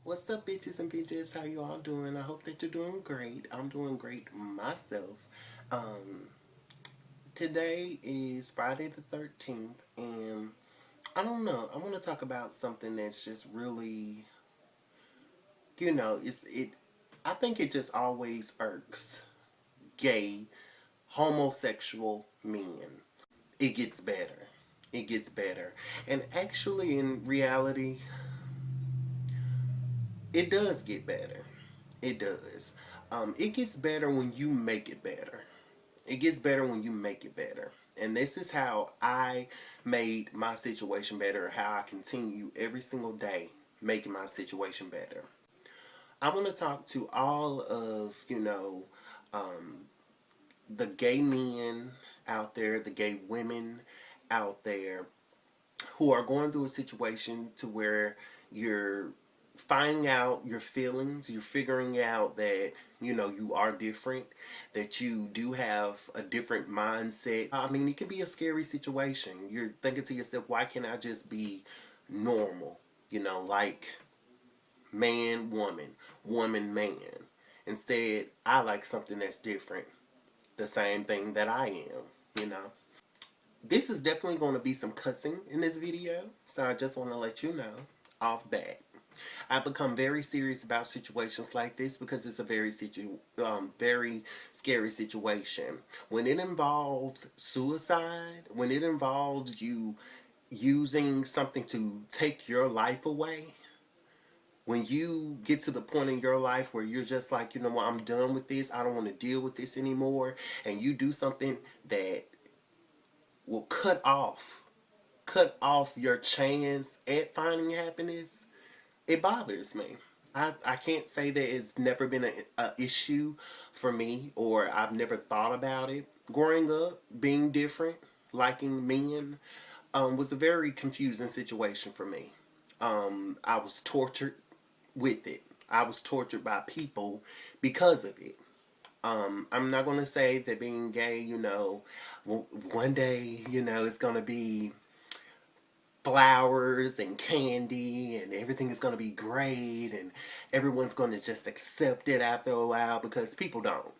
What's up, bitches and bitches? How you all doing? I hope that you're doing great. I'm doing great myself. Um, Today is Friday the 13th, and I don't know. I want to talk about something that's just really, it's. I think it just always irks gay, homosexual men. It gets better. It gets better, and actually, in reality, it does get better. It does. It gets better when you make it better. It gets better when you make it better. And this is how I made my situation better, how I continue every single day making my situation better. I want to talk to all of, um, the gay men out there, the gay women out there who are going through a situation to where you're finding out your feelings, you're figuring out that you are different, that you do have a different mindset. I mean, it can be a scary situation. You're thinking to yourself, why can't I just be normal? Like man, woman, woman, man. Instead, I like something that's different, the same thing that I am, you know. This is definitely going to be some cussing in this video, so I just want to let you know off bat. I've become very serious about situations like this because it's a very scary situation. When it involves suicide, when it involves you using something to take your life away, when you get to the point in your life where you're just like, you know what, I'm done with this, I don't want to deal with this anymore, and you do something that will cut off your chance at finding happiness, it bothers me. I can't say that it's never been a issue for me or I've never thought about it. Growing up, being different, liking men, was a very confusing situation for me. I was tortured with it. I was tortured by people because of it. I'm not going to say that being gay, one day, it's going to be flowers and candy and everything is going to be great and everyone's going to just accept it after a while, because people don't.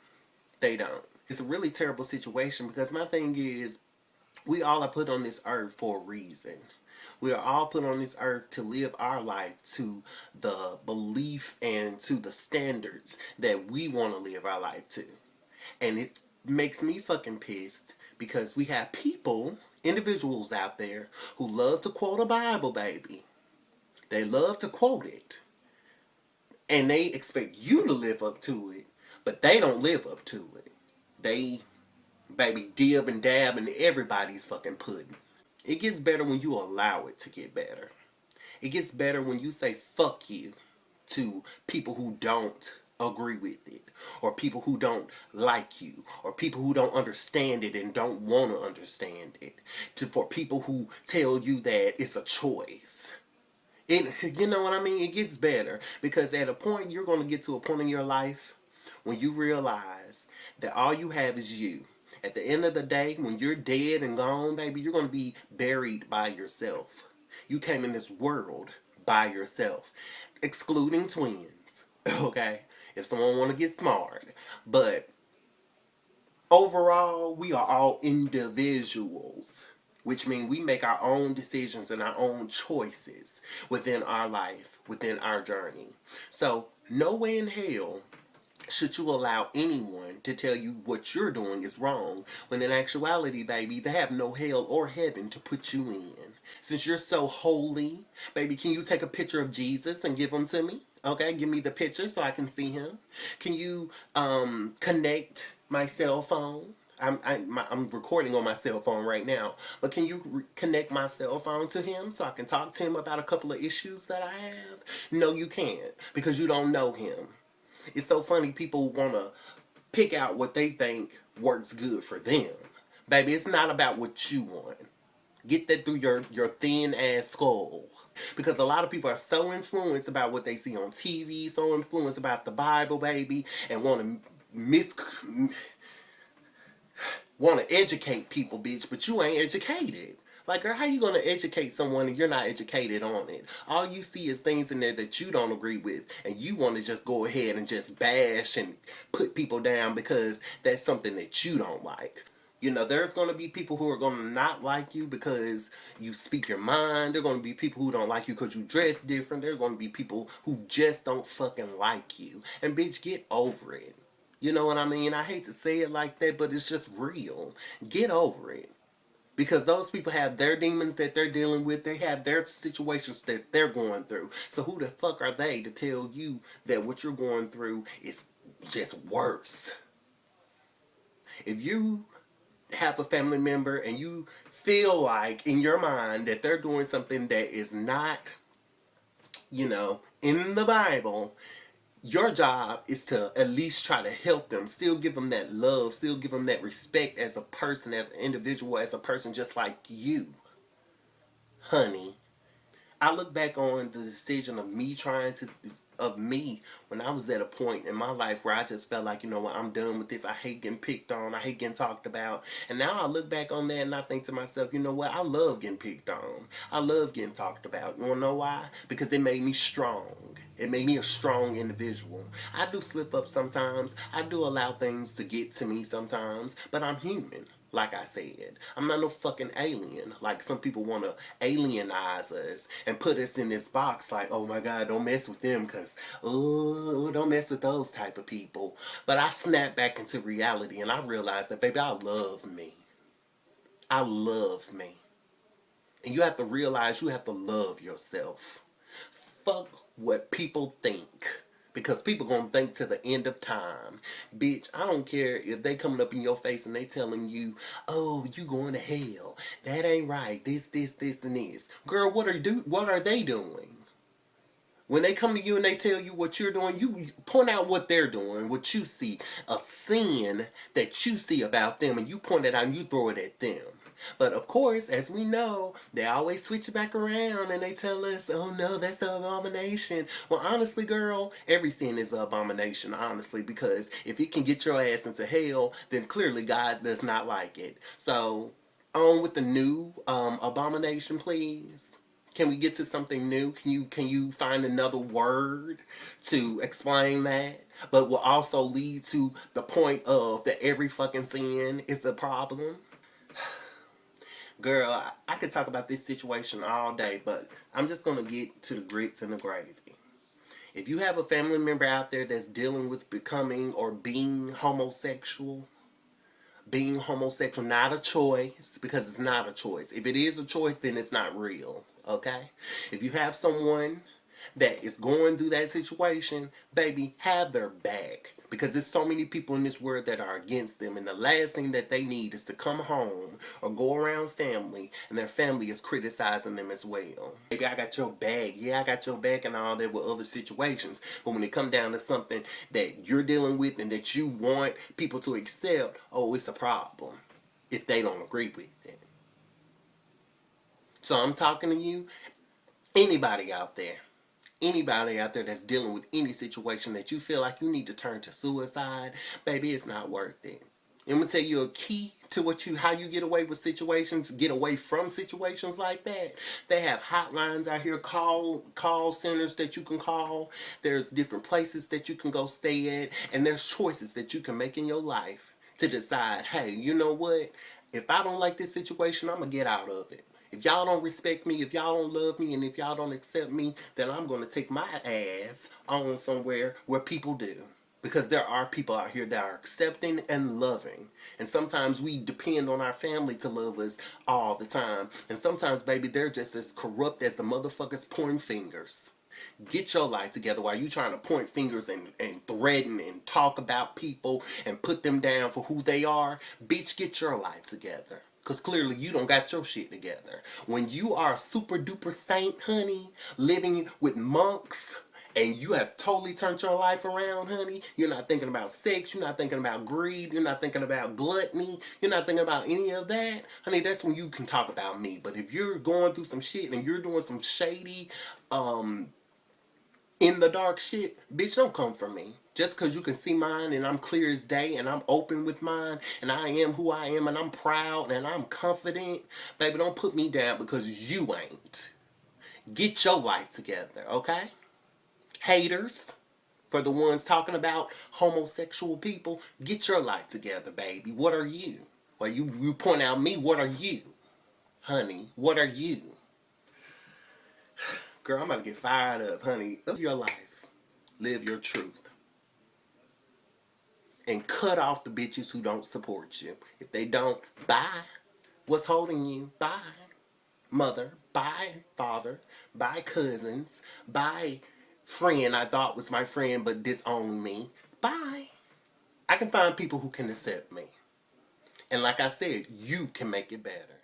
They don't. It's a really terrible situation because my thing is, we all are put on this earth for a reason. We are all put on this earth to live our life to the belief and to the standards that we want to live our life to. And it makes me fucking pissed because we have individuals out there who love to quote a Bible, baby. They love to quote it. And they expect you to live up to it, but they don't live up to it. They, baby, dib and dab in everybody's fucking pudding. It gets better when you allow it to get better. It gets better when you say fuck you to people who don't agree with it, or people who don't like you, or people who don't understand it and don't want to understand it, for people who tell you that it's a choice. You know what I mean? It gets better because at a point, you're going to get to a point in your life when you realize that all you have is you. At the end of the day, when you're dead and gone, baby, you're going to be buried by yourself. You came in this world by yourself, excluding twins, okay? If someone want to get smart. But overall, we are all individuals, which means we make our own decisions and our own choices within our life, within our journey. So, no way in hell should you allow anyone to tell you what you're doing is wrong, when in actuality, baby, they have no hell or heaven to put you in. Since you're so holy, baby, can you take a picture of Jesus and give him to me? Okay, give me the picture so I can see him. Can you connect my cell phone? I'm recording on my cell phone right now, but can you connect my cell phone to him so I can talk to him about a couple of issues that I have? No, you can't, because you don't know him. It's so funny, people want to pick out what they think works good for them. Baby, it's not about what you want. Get that through your thin ass skull. Because a lot of people are so influenced about what they see on TV, so influenced about the Bible, baby, and want to educate people, bitch, but you ain't educated. Like, girl, how you gonna educate someone and you're not educated on it? All you see is things in there that you don't agree with, and you want to just go ahead and just bash and put people down because that's something that you don't like. You know, there's going to be people who are going to not like you because you speak your mind. There are going to be people who don't like you because you dress different. There are going to be people who just don't fucking like you. And bitch, get over it. You know what I mean? I hate to say it like that, but it's just real. Get over it. Because those people have their demons that they're dealing with. They have their situations that they're going through. So who the fuck are they to tell you that what you're going through is just worse? If you have a family member and you feel like in your mind that they're doing something that is not, you know, in the Bible, your job is to at least try to help them, still give them that love, still give them that respect as a person, as an individual, as a person just like you, honey. I look back on the decision of me when I was at a point in my life where I just felt like, you know what, I'm done with this. I hate getting picked on. I hate getting talked about. And now I look back on that and I think to myself, you know what, I love getting picked on. I love getting talked about. You wanna know why? Because it made me strong. It made me a strong individual. I do slip up sometimes. I do allow things to get to me sometimes, but I'm human. Like I said, I'm not no fucking alien. Like some people want to alienize us and put us in this box like, oh my God, don't mess with them because, oh, don't mess with those type of people. But I snap back into reality and I realize that, baby, I love me. I love me. And you have to realize you have to love yourself. Fuck what people think. Because people gonna think to the end of time. Bitch, I don't care if they coming up in your face and they telling you, oh, you going to hell. That ain't right. This, and this. Girl, what are they doing? When they come to you and they tell you what you're doing, you point out what they're doing, what you see, a sin that you see about them, and you point it out and you throw it at them. But of course, as we know, they always switch it back around and they tell us, oh no, that's an abomination. Well, honestly, girl, every sin is an abomination, honestly, because if it can get your ass into hell, then clearly God does not like it. So, on with the new abomination, please. Can we get to something new? Can you find another word to explain that? But will also lead to the point of that every fucking sin is the problem? Girl, I could talk about this situation all day, but I'm just going to get to the grits and the gravy. If you have a family member out there that's dealing with becoming or being homosexual, not a choice, because it's not a choice. If it is a choice, then it's not real, okay? If you have someone that is going through that situation, baby, have their back. Because there's so many people in this world that are against them, and the last thing that they need is to come home or go around family, and their family is criticizing them as well. Baby, I got your back. Yeah, I got your back and all that with other situations. But when it comes down to something that you're dealing with and that you want people to accept, oh, it's a problem if they don't agree with it. So I'm talking to you, anybody out there that's dealing with any situation that you feel like you need to turn to suicide, baby, it's not worth it. I'm gonna tell you a key to how you get away with situations, get away from situations like that. They have hotlines out here, call centers that you can call. There's different places that you can go stay at, and there's choices that you can make in your life to decide, hey, you know what? If I don't like this situation, I'm gonna get out of it. If y'all don't respect me, if y'all don't love me, and if y'all don't accept me, then I'm going to take my ass on somewhere where people do. Because there are people out here that are accepting and loving. And sometimes we depend on our family to love us all the time. And sometimes, baby, they're just as corrupt as the motherfuckers pointing fingers. Get your life together while you trying to point fingers and threaten and talk about people and put them down for who they are. Bitch, get your life together. Because clearly you don't got your shit together. When you are a super duper saint, honey, living with monks, and you have totally turned your life around, honey, you're not thinking about sex, you're not thinking about greed, you're not thinking about gluttony, you're not thinking about any of that, honey, that's when you can talk about me. But if you're going through some shit and you're doing some shady, in the dark shit, bitch, don't come for me. Just because you can see mine and I'm clear as day and I'm open with mine and I am who I am and I'm proud and I'm confident, baby, don't put me down because you ain't. Get your life together, okay? Haters, for the ones talking about homosexual people, get your life together, baby. What are you? Well, you point out me, what are you? Honey, what are you? Girl, I'm about to get fired up, honey. Live your life. Live your truth. And cut off the bitches who don't support you. If they don't, bye. What's holding you? Bye. Mother, bye. Father, bye. Cousins, bye. Friend I thought was my friend but disowned me. Bye. I can find people who can accept me. And like I said, you can make it better.